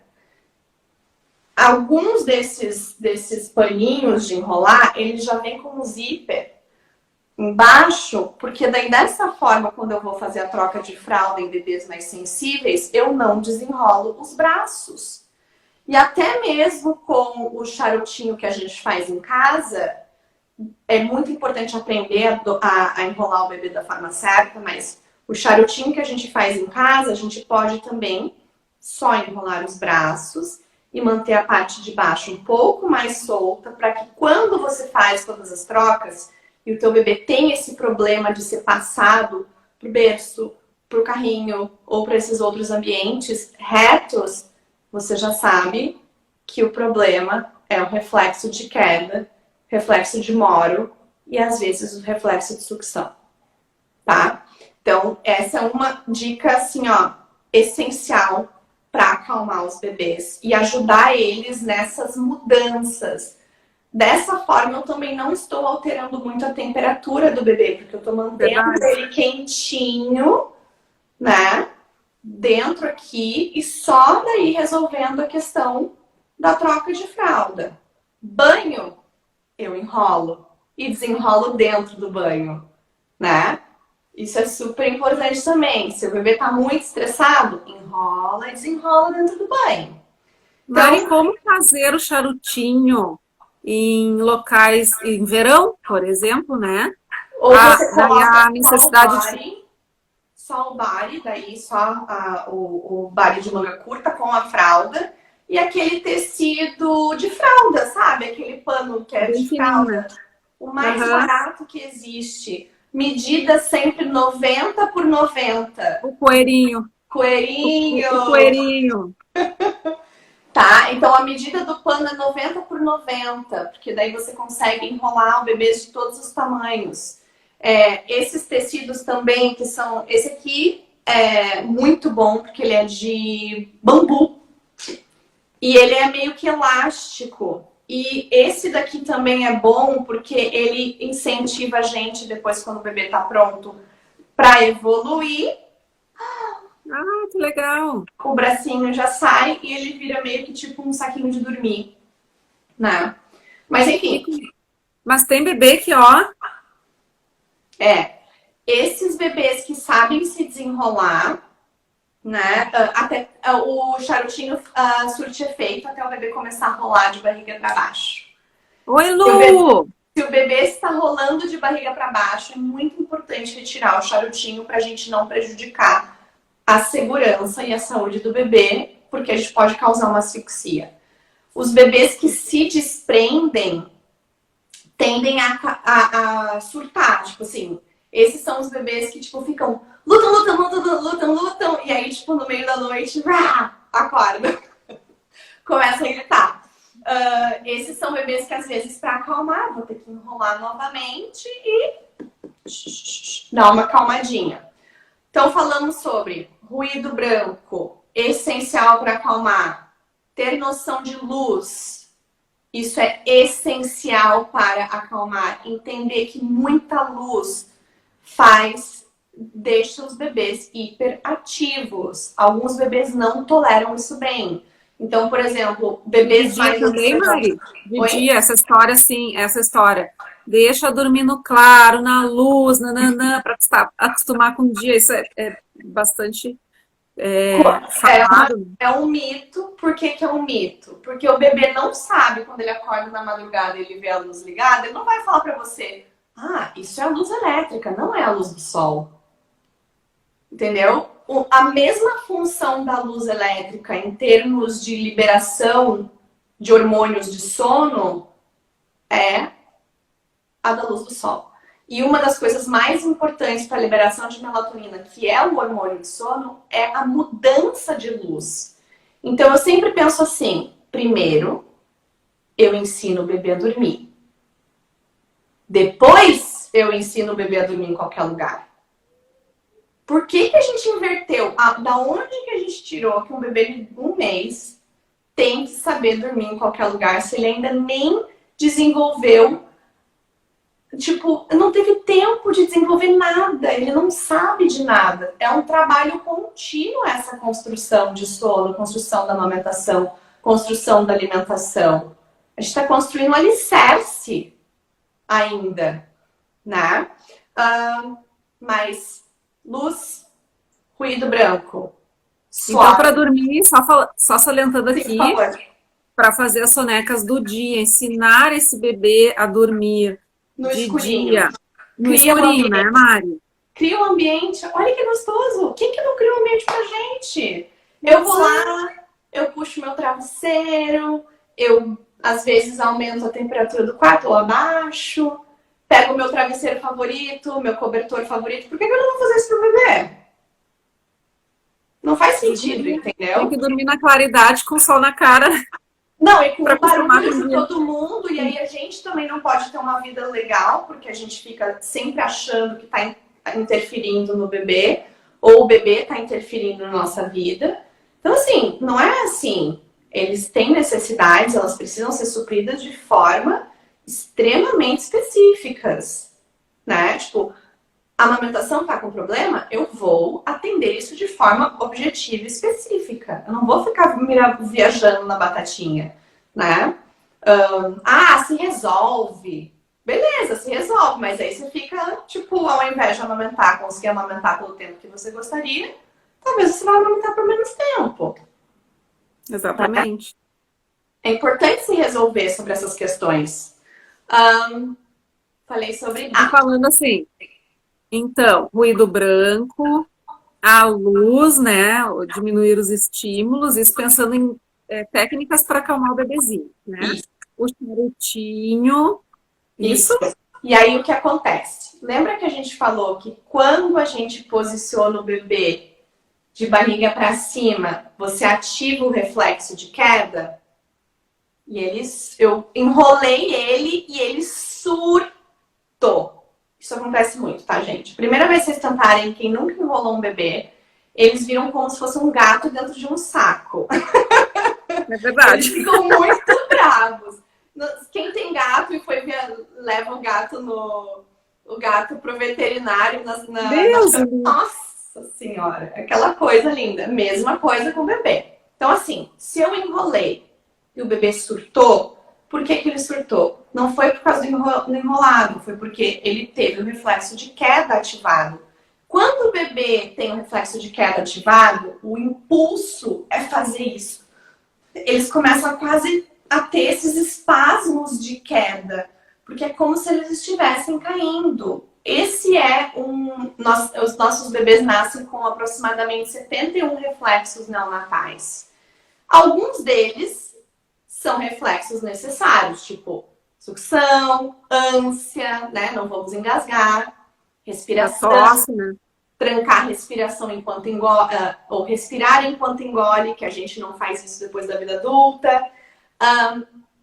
Alguns desses paninhos de enrolar, eles já vêm com um zíper embaixo, porque daí dessa forma, quando eu vou fazer a troca de fralda em bebês mais sensíveis, eu não desenrolo os braços. E até mesmo com o charutinho que a gente faz em casa, é muito importante aprender a enrolar o bebê da forma certa, mas o charutinho que a gente faz em casa, a gente pode também só enrolar os braços e manter a parte de baixo um pouco mais solta, para que quando você faz todas as trocas e o teu bebê tem esse problema de ser passado pro berço, pro carrinho ou para esses outros ambientes retos, você já sabe que o problema é o reflexo de queda, reflexo de Moro e às vezes o reflexo de sucção, tá? Então, essa é uma dica assim, ó, essencial para acalmar os bebês e ajudar eles nessas mudanças. Dessa forma, eu também não estou alterando muito a temperatura do bebê, porque eu estou mantendo ele quentinho, né? Dentro aqui e só daí resolvendo a questão da troca de fralda. Banho, eu enrolo e desenrolo dentro do banho, né? Isso é super importante também. Se o bebê tá muito estressado, enrola e desenrola dentro do banho. Mari, como fazer o charutinho em locais, em verão, por exemplo, né? Ou você coloca a necessidade só o body, daí só o body de manga curta com a fralda e aquele tecido de fralda, sabe? Aquele pano que é de fralda. O mais Aham. barato que existe. Medida sempre 90 por 90. O coelhinho. O Coelhinho! coelhinho. Tá? Então a medida do pano é 90 por 90, porque daí você consegue enrolar bebês de todos os tamanhos. Esses tecidos também, que são. Esse aqui é muito bom, porque ele é de bambu. E ele é meio que elástico. E esse daqui também é bom, porque ele incentiva a gente, depois, quando o bebê tá pronto, para evoluir. Ah, que legal. O bracinho já sai e ele vira meio que tipo um saquinho de dormir, né? Mas enfim, Mas tem bebê que, ó, esses bebês que sabem se desenrolar, né? Até o charutinho surte efeito até o bebê começar a rolar de barriga para baixo. oi, Se Lu! o bebê está rolando de barriga para baixo, é muito importante retirar o charutinho para a gente não prejudicar a segurança e a saúde do bebê, porque a gente pode causar uma asfixia. Os bebês que se desprendem tendem a surtar, tipo assim. Esses são os bebês que, tipo, ficam lutam, e aí, tipo, no meio da noite, acorda. Começa a gritar. Esses são bebês que, às vezes, para acalmar, vou ter que enrolar novamente e dar uma acalmadinha. Então, falamos sobre ruído branco, essencial para acalmar. Ter noção de luz, isso é essencial para acalmar. Entender que muita luz deixa os bebês hiperativos. Alguns bebês não toleram isso bem. Então, por exemplo, bebês De dia mais também, Mari? De Oi? dia, essa história, assim, essa história. Deixa dormir no claro, na luz, nananã, para acostumar com o dia. Isso é bastante falado. É um mito. Por que é um mito? Porque o bebê não sabe, quando ele acorda na madrugada e ele vê a luz ligada, ele não vai falar para você: ah, isso é a luz elétrica, não é a luz do sol. Entendeu? A mesma função da luz elétrica em termos de liberação de hormônios de sono é a da luz do sol. E uma das coisas mais importantes para a liberação de melatonina, que é o hormônio de sono, é a mudança de luz. Então eu sempre penso assim: primeiro, eu ensino o bebê a dormir. Depois, eu ensino o bebê a dormir em qualquer lugar. Por que a gente inverteu? Da onde que a gente tirou que um bebê de 1 mês tem que saber dormir em qualquer lugar se ele ainda nem desenvolveu? Tipo, não teve tempo de desenvolver nada, ele não sabe de nada. É um trabalho contínuo essa construção de sono, construção da amamentação, construção da alimentação. A gente está construindo um alicerce ainda, né? Mas luz, ruído branco, suave. Então, para dormir, só salientando Sim, aqui, por favor. para fazer as sonecas do dia, ensinar esse bebê a dormir No de escurinho. dia, no Cria um escurinho, né, ambiente. Mari? Cria um ambiente. Olha que gostoso. Quem que não cria um ambiente pra gente? Eu vou lá, eu puxo meu travesseiro, eu às vezes aumento a temperatura do quarto ou abaixo, pego o meu travesseiro favorito, meu cobertor favorito. Por que eu não vou fazer isso pro bebê? Não faz sentido, Tem entendeu? que dormir na claridade com o sol na cara. Não, e com Pra o acostumar barulho com o de dia. todo mundo, e aí a gente também não pode ter uma vida legal, porque a gente fica sempre achando que tá interferindo no bebê, ou o bebê tá interferindo na nossa vida. Então, assim, não é assim. Eles têm necessidades, elas precisam ser supridas de forma extremamente específicas, né? Tipo, a amamentação tá com problema? Eu vou atender isso de forma objetiva e específica. Eu não vou ficar viajando na batatinha, né? Se resolve. Beleza, se resolve, mas aí você fica, tipo, ao invés de amamentar, conseguir amamentar pelo tempo que você gostaria, talvez você vá amamentar por menos tempo. Exatamente. É importante se resolver sobre essas questões. Falei sobre... E falando assim, então, ruído branco, a luz, né? Diminuir os estímulos, isso pensando em técnicas para acalmar o bebezinho, né? Isso. O charutinho, isso? E aí o que acontece? Lembra que a gente falou que quando a gente posiciona o bebê de barriga para cima, você ativa o reflexo de queda? Eu enrolei ele e ele surtou. Isso acontece muito, tá, gente? Primeira vez que vocês tentarem, quem nunca enrolou um bebê, eles viram como se fosse um gato dentro de um saco. É verdade. Eles ficam muito bravos. Quem tem gato e leva o gato pro veterinário Deus! Nossa senhora, aquela coisa linda. Mesma coisa com o bebê. Então, assim, se eu enrolei e o bebê surtou, por que ele surtou? Não foi por causa do enrolado, foi porque ele teve o reflexo de queda ativado. Quando o bebê tem o reflexo de queda ativado, o impulso é fazer isso. Eles começam a quase a ter esses espasmos de queda, porque é como se eles estivessem caindo. Esse é os nossos bebês nascem com aproximadamente 71 reflexos neonatais. Alguns deles são reflexos necessários, tipo sucção, ânsia, né? Não vamos engasgar, respiração, tosse, né? Trancar a respiração enquanto engole, ou respirar enquanto engole, que a gente não faz isso depois da vida adulta.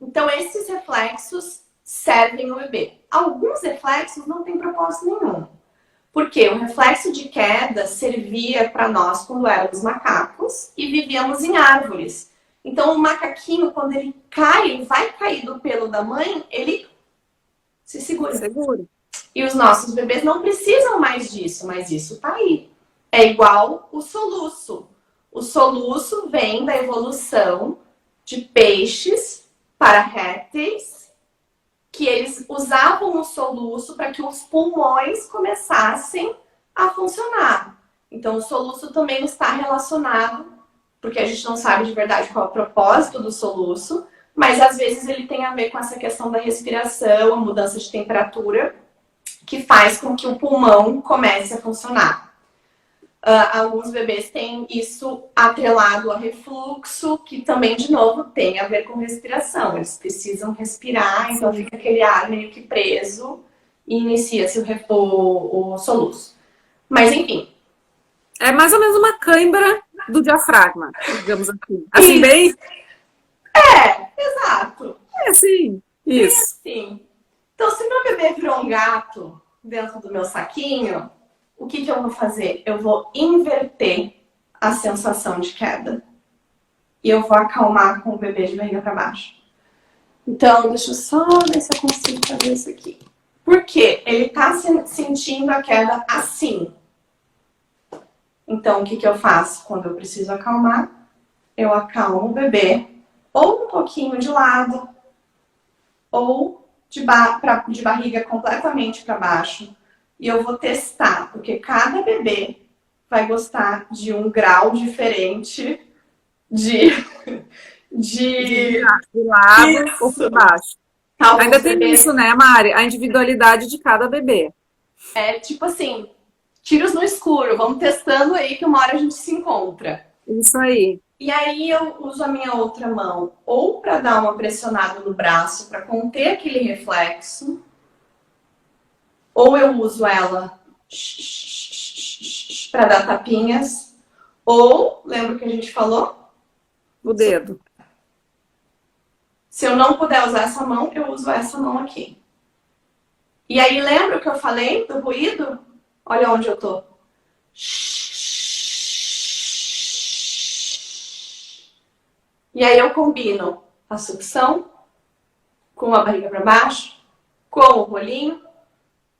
Então, esses reflexos servem o bebê. Alguns reflexos não têm propósito nenhum. Porque o reflexo de queda servia para nós quando éramos macacos e vivíamos em árvores. Então, o macaquinho, quando ele cai, ele vai cair do pelo da mãe, ele se segura. E os nossos bebês não precisam mais disso, mas isso tá aí. É igual o soluço. O soluço vem da evolução de peixes para répteis, que eles usavam o soluço para que os pulmões começassem a funcionar. Então, o soluço também está relacionado, porque a gente não sabe de verdade qual é o propósito do soluço, mas às vezes ele tem a ver com essa questão da respiração, a mudança de temperatura, que faz com que o pulmão comece a funcionar. Alguns bebês têm isso atrelado a refluxo, que também, de novo, tem a ver com respiração. Eles precisam respirar, então fica aquele ar meio que preso e inicia-se o soluço. Mas, enfim. É mais ou menos uma cãibra do diafragma, digamos assim. Assim, bem? Exato. É assim, isso. Assim. Então, se meu bebê virou um gato dentro do meu saquinho, o que eu vou fazer? Eu vou inverter a sensação de queda. E eu vou acalmar com o bebê de barriga para baixo. Então, deixa eu só ver se eu consigo fazer isso aqui. Por quê? Ele tá sentindo a queda assim. Então, o que eu faço? Quando eu preciso acalmar, eu acalmo o bebê ou um pouquinho de lado, ou de barriga completamente para baixo. E eu vou testar, porque cada bebê vai gostar de um grau diferente de lado ou para baixo. Ainda tem isso, né, Mari? A individualidade de cada bebê. É tipo assim, tiros no escuro, vamos testando aí que uma hora a gente se encontra. Isso aí. E aí eu uso a minha outra mão ou para dar uma pressionada no braço para conter aquele reflexo, ou eu uso ela para dar tapinhas, ou, lembra o que a gente falou? O dedo. Se eu não puder usar essa mão, eu uso essa mão aqui. E aí, lembra o que eu falei do ruído? Olha onde eu tô. E aí eu combino a sucção com a barriga para baixo, com o rolinho,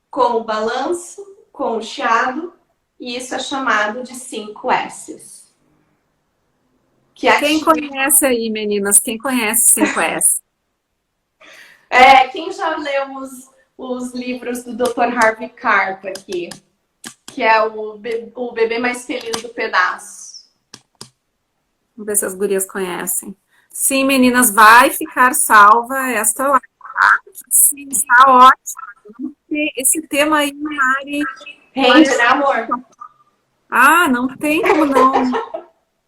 com o balanço, com o chiado, e isso é chamado de 5 S's. Quem conhece aí, meninas? Quem conhece 5 S? Quem já leu os livros do Dr. Harvey Karp aqui, que é o bebê mais feliz do pedaço. Vamos ver se as gurias conhecem. Sim, meninas, vai ficar salva esta live. Sim, está ótimo. Esse tema aí, Mari... Rende, né, amor? Não tem como não.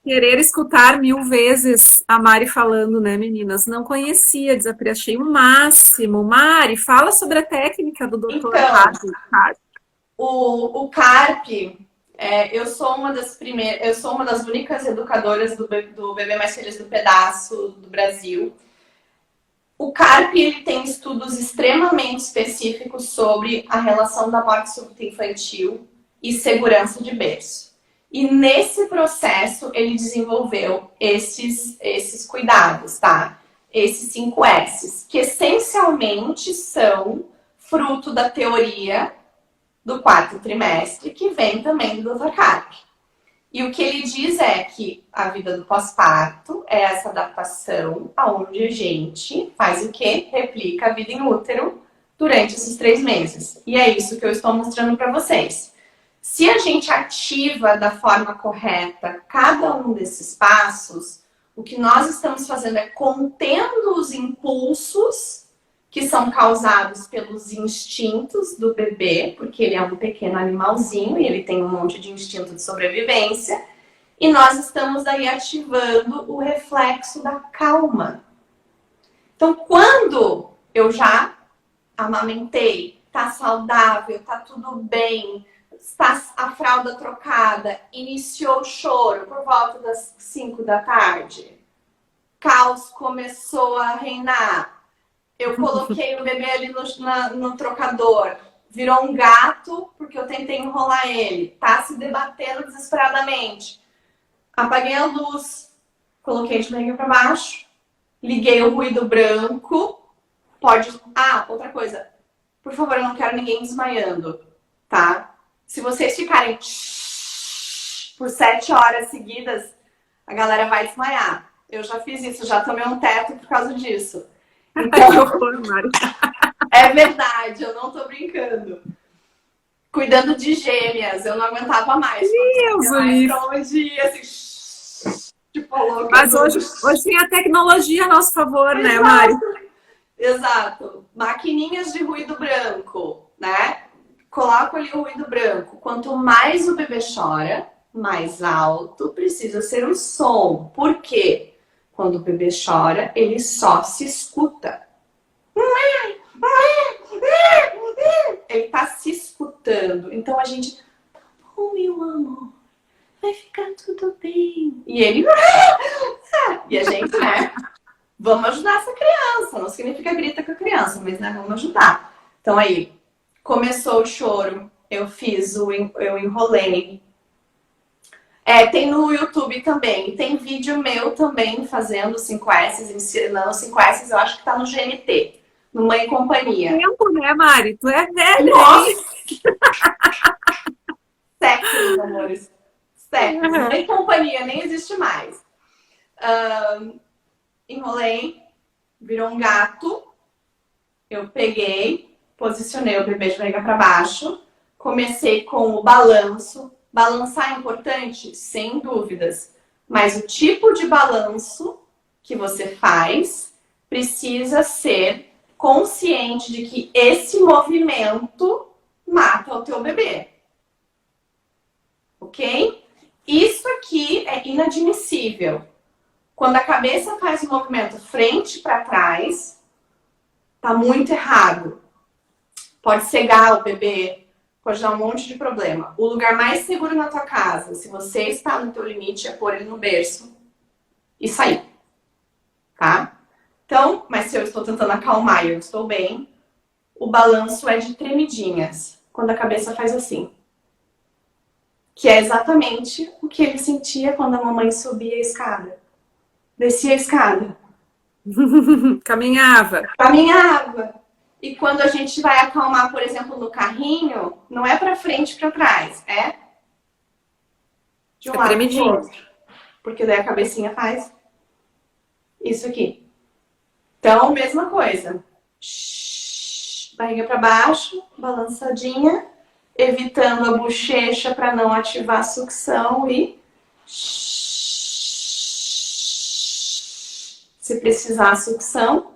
Querer escutar 1000 vezes a Mari falando, né, meninas? Não conhecia, desapre, achei o máximo. Mari, fala sobre a técnica do Dr. Então, Hadi. o CARP, eu sou uma das primeiras, eu sou uma das únicas educadoras do Bebê Mais Feliz do Pedaço do Brasil. O CARP ele tem estudos extremamente específicos sobre a relação da morte súbita infantil e segurança de berço. E nesse processo ele desenvolveu esses cuidados, tá? Esses 5 S's, que essencialmente são fruto da teoria do 4º trimestre, que vem também do Dr. Carp. E o que ele diz é que a vida do pós-parto é essa adaptação aonde a gente faz o quê? Replica a vida em útero durante esses 3 meses. E é isso que eu estou mostrando para vocês. Se a gente ativa da forma correta cada um desses passos, o que nós estamos fazendo é contendo os impulsos que são causados pelos instintos do bebê, porque ele é um pequeno animalzinho e ele tem um monte de instinto de sobrevivência, e nós estamos aí ativando o reflexo da calma. Então, quando eu já amamentei, tá saudável, tá tudo bem, está a fralda trocada, iniciou o choro por volta das 5 da tarde, caos começou a reinar, eu coloquei o bebê ali no trocador, virou um gato porque eu tentei enrolar ele, tá se debatendo desesperadamente. Apaguei a luz, coloquei de barriga para baixo, liguei o ruído branco, outra coisa, por favor, eu não quero ninguém desmaiando, tá? Se vocês ficarem por 7 horas seguidas, a galera vai desmaiar. Eu já fiz isso, já tomei um teto por causa disso. Então, é verdade, eu não tô brincando. Cuidando de gêmeas, eu não aguentava mais. Pra onde ia, assim, tipo, louca. Mas hoje tem a tecnologia a nosso favor, né, Mari? Exato. Maquininhas de ruído branco, né? Coloco ali o ruído branco. Quanto mais o bebê chora, mais alto precisa ser o som. Por quê? Quando o bebê chora, ele só se escuta. Ele tá se escutando. Então a gente, oh meu amor, vai ficar tudo bem. E ele, e a gente, né? Vamos ajudar essa criança. Não significa grita com a criança, mas né, vamos ajudar. Então aí, começou o choro, eu enrolei. Tem no YouTube também. Tem vídeo meu também fazendo 5S, ensinando 5S, eu acho que tá no GNT, no Mãe e Companhia. Tempo, né, Mari? Tu é velha. Nossa! Séculos, amores. Séculos. Mãe e Companhia nem existe mais. Enrolei, virou um gato. Eu peguei, posicionei o bebê de barriga para baixo. Comecei com o balanço. Balançar é importante? Sem dúvidas. Mas o tipo de balanço que você faz precisa ser consciente de que esse movimento mata o teu bebê. Ok? Isso aqui é inadmissível. Quando a cabeça faz o movimento frente para trás, tá muito errado. Pode cegar o bebê. Pode dar um monte de problema. O lugar mais seguro na tua casa, se você está no teu limite, é pôr ele no berço e sair. Tá? Então, mas se eu estou tentando acalmar e eu estou bem, o balanço é de tremidinhas. Quando a cabeça faz assim. Que é exatamente o que ele sentia quando a mamãe subia a escada. Descia a escada. Caminhava. E quando a gente vai acalmar, por exemplo, no carrinho, não é para frente e para trás, é de um lado pro outro. Porque daí a cabecinha faz isso aqui. Então, mesma coisa. Barriga para baixo, balançadinha, evitando a bochecha para não ativar a sucção e se precisar a sucção.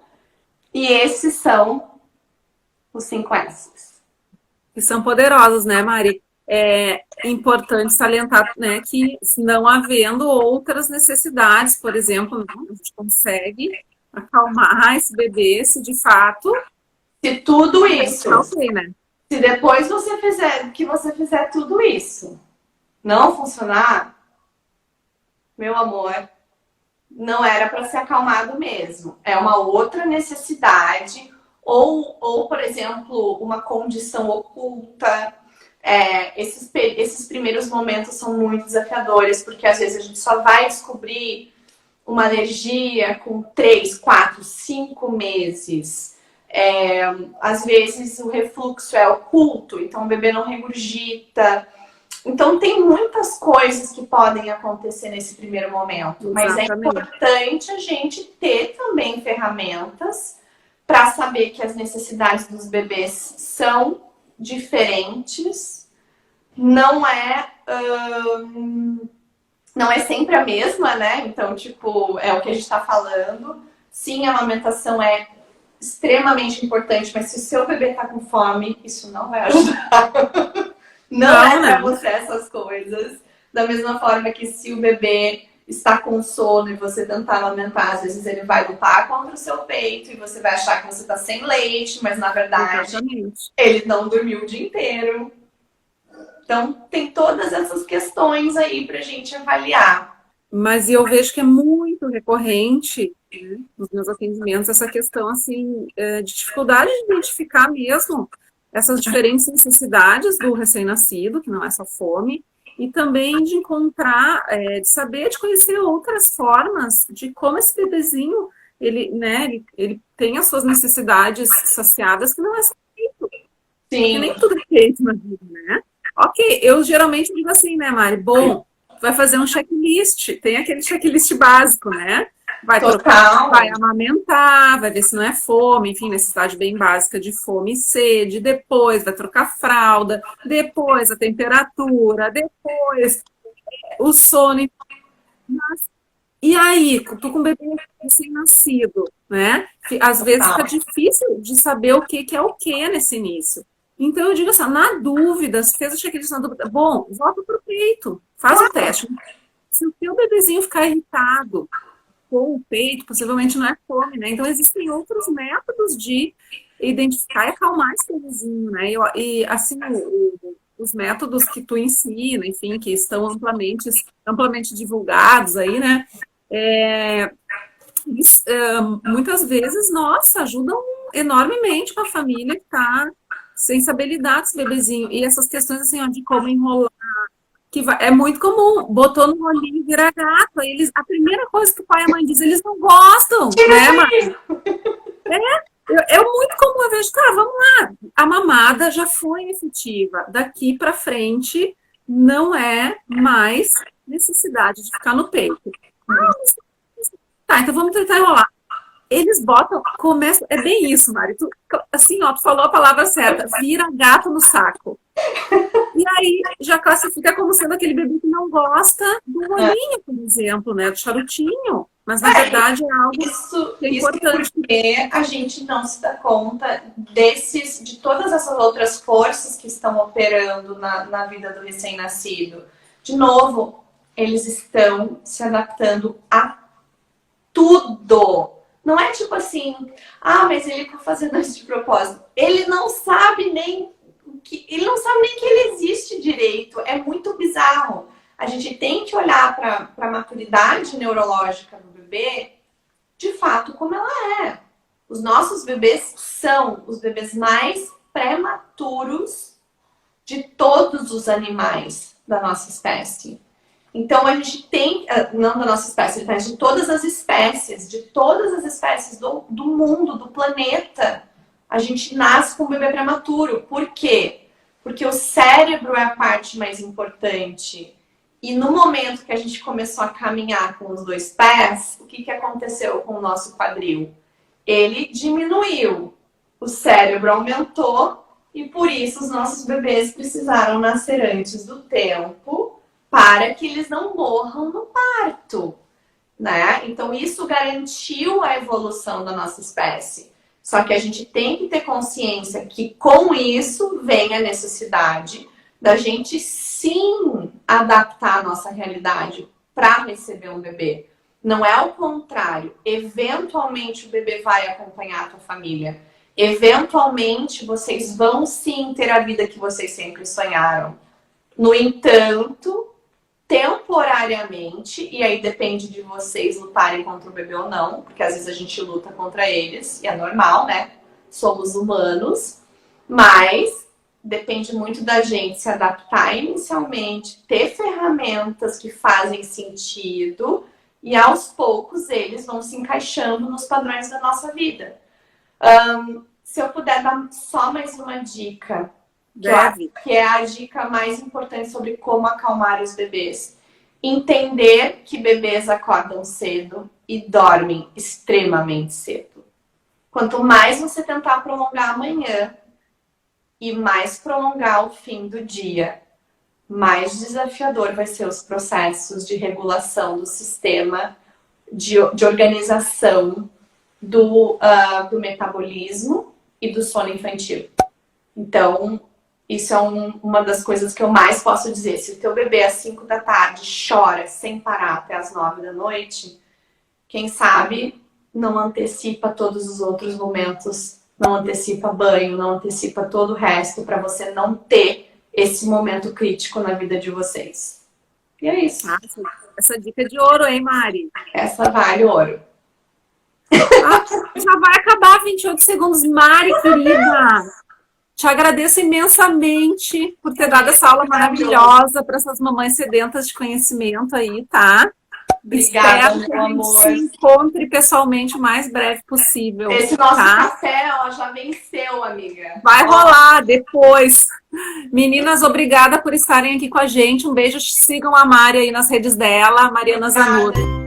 E esses são os 5 S's. Que são poderosos, né, Mari? é importante salientar, né, que não havendo outras necessidades, por exemplo, a gente consegue acalmar esse bebê se de fato Se tudo isso, ok, né? se depois você fizer tudo isso, não funcionar, meu amor, não era para ser acalmado mesmo. É uma outra necessidade, ou por exemplo, uma condição oculta. Esses primeiros momentos são muito desafiadores, porque às vezes a gente só vai descobrir uma alergia com 3, 4, 5 meses. Às vezes o refluxo é oculto, então o bebê não regurgita. Então tem muitas coisas que podem acontecer nesse primeiro momento, mas é importante a gente ter também ferramentas para saber que as necessidades dos bebês são diferentes, não é sempre a mesma, né? Então, tipo, é o que a gente está falando. Sim, a amamentação é extremamente importante, mas se o seu bebê tá com fome, isso não vai ajudar. Não é para você essas coisas. Da mesma forma que se o bebê está com sono e você tentar amamentar, às vezes ele vai lutar contra o seu peito e você vai achar que você está sem leite, mas na verdade ele não dormiu o dia inteiro. Então tem todas essas questões aí pra gente avaliar. Mas eu vejo que é muito recorrente, né, nos meus atendimentos essa questão assim de dificuldade de identificar mesmo essas diferentes necessidades do recém-nascido, que não é só fome, e também de encontrar, de saber, de conhecer outras formas de como esse bebezinho, ele tem as suas necessidades saciadas, que não é só feito. Sim. Porque nem tudo é feito na vida, né? Ok, eu geralmente digo assim, né, Mari? Bom, vai fazer um checklist, tem aquele checklist básico, né? Vai trocar, vai amamentar, vai ver se não é fome, enfim, necessidade bem básica de fome e sede, depois vai trocar fralda, depois a temperatura, depois o sono. E aí, tu com um bebê recém-nascido, né? Às vezes fica difícil de saber o que é o que nesse início. Então eu digo assim, na dúvida, se fez o checklist na dúvida, bom, volta pro peito, faz o teste. Se o teu bebezinho ficar irritado com o peito, possivelmente não é fome, né? Então existem outros métodos de identificar e acalmar esse bebezinho, né? E assim, os métodos que tu ensina, enfim, que estão amplamente divulgados aí, né? Eles, muitas vezes, nossa, ajudam enormemente com a família que está sem saber lidar com esse bebezinho. E essas questões, assim, ó, de como enrolar, que é muito comum, botou no rolinho e vira gato. Eles, a primeira coisa que o pai e a mãe dizem, eles não gostam, né, mãe? É muito comum, eu vejo, tá, vamos lá. A mamada já foi efetiva. Daqui para frente, não é mais necessidade de ficar no peito. Tá, então vamos tentar enrolar. Eles botam, começam, é bem isso, Mari. Tu, assim, ó, tu falou a palavra certa, vira gato no saco. E aí já classifica como sendo aquele bebê que não gosta do rolinho, por exemplo, né? Do charutinho. Mas na verdade é algo que é importante. Porque a gente não se dá conta de todas essas outras forças que estão operando na vida do recém-nascido. De novo, eles estão se adaptando a tudo. Não é tipo assim, mas ele tá fazendo isso de propósito. Ele não sabe nem que ele existe direito. É muito bizarro. A gente tem que olhar para a maturidade neurológica do bebê de fato como ela é. Os nossos bebês são os bebês mais prematuros de todos os animais da nossa espécie. Então a gente tem, não da nossa espécie, mas de todas as espécies do mundo, do planeta, a gente nasce com um bebê prematuro. Por quê? Porque o cérebro é a parte mais importante. E no momento que a gente começou a caminhar com os dois pés, o que aconteceu com o nosso quadril? Ele diminuiu, o cérebro aumentou e por isso os nossos bebês precisaram nascer antes do tempo para que eles não morram no parto, né? Então isso garantiu a evolução da nossa espécie. Só que a gente tem que ter consciência que com isso vem a necessidade da gente sim adaptar a nossa realidade para receber um bebê. Não é o contrário. Eventualmente o bebê vai acompanhar a tua família. Eventualmente vocês vão sim ter a vida que vocês sempre sonharam. No entanto, temporariamente, e aí depende de vocês lutarem contra o bebê ou não, porque às vezes a gente luta contra eles, e é normal, né? Somos humanos, mas depende muito da gente se adaptar inicialmente, ter ferramentas que fazem sentido, e aos poucos eles vão se encaixando nos padrões da nossa vida. Se eu puder dar só mais uma dica, que é a dica mais importante sobre como acalmar os bebês. Entender que bebês acordam cedo e dormem extremamente cedo. Quanto mais você tentar prolongar a manhã e mais prolongar o fim do dia, mais desafiador vai ser os processos de regulação do sistema, de organização do metabolismo e do sono infantil. Então, isso é uma das coisas que eu mais posso dizer. Se o teu bebê às 5 da tarde chora sem parar até às 9 da noite, quem sabe não antecipa todos os outros momentos, não antecipa banho, não antecipa todo o resto para você não ter esse momento crítico na vida de vocês. E é isso. Essa dica é de ouro, hein, Mari? Essa vale ouro. Já vai acabar 28 segundos. Mari, querida, te agradeço imensamente por ter dado essa aula maravilhosa para essas mamães sedentas de conhecimento aí, tá? Obrigada, espero que a gente se encontre pessoalmente o mais breve possível. Esse nosso café, ó, já venceu, amiga. Vai rolar depois. Meninas, obrigada por estarem aqui com a gente. Um beijo. Sigam a Mari aí nas redes dela, Mariana Zanotto.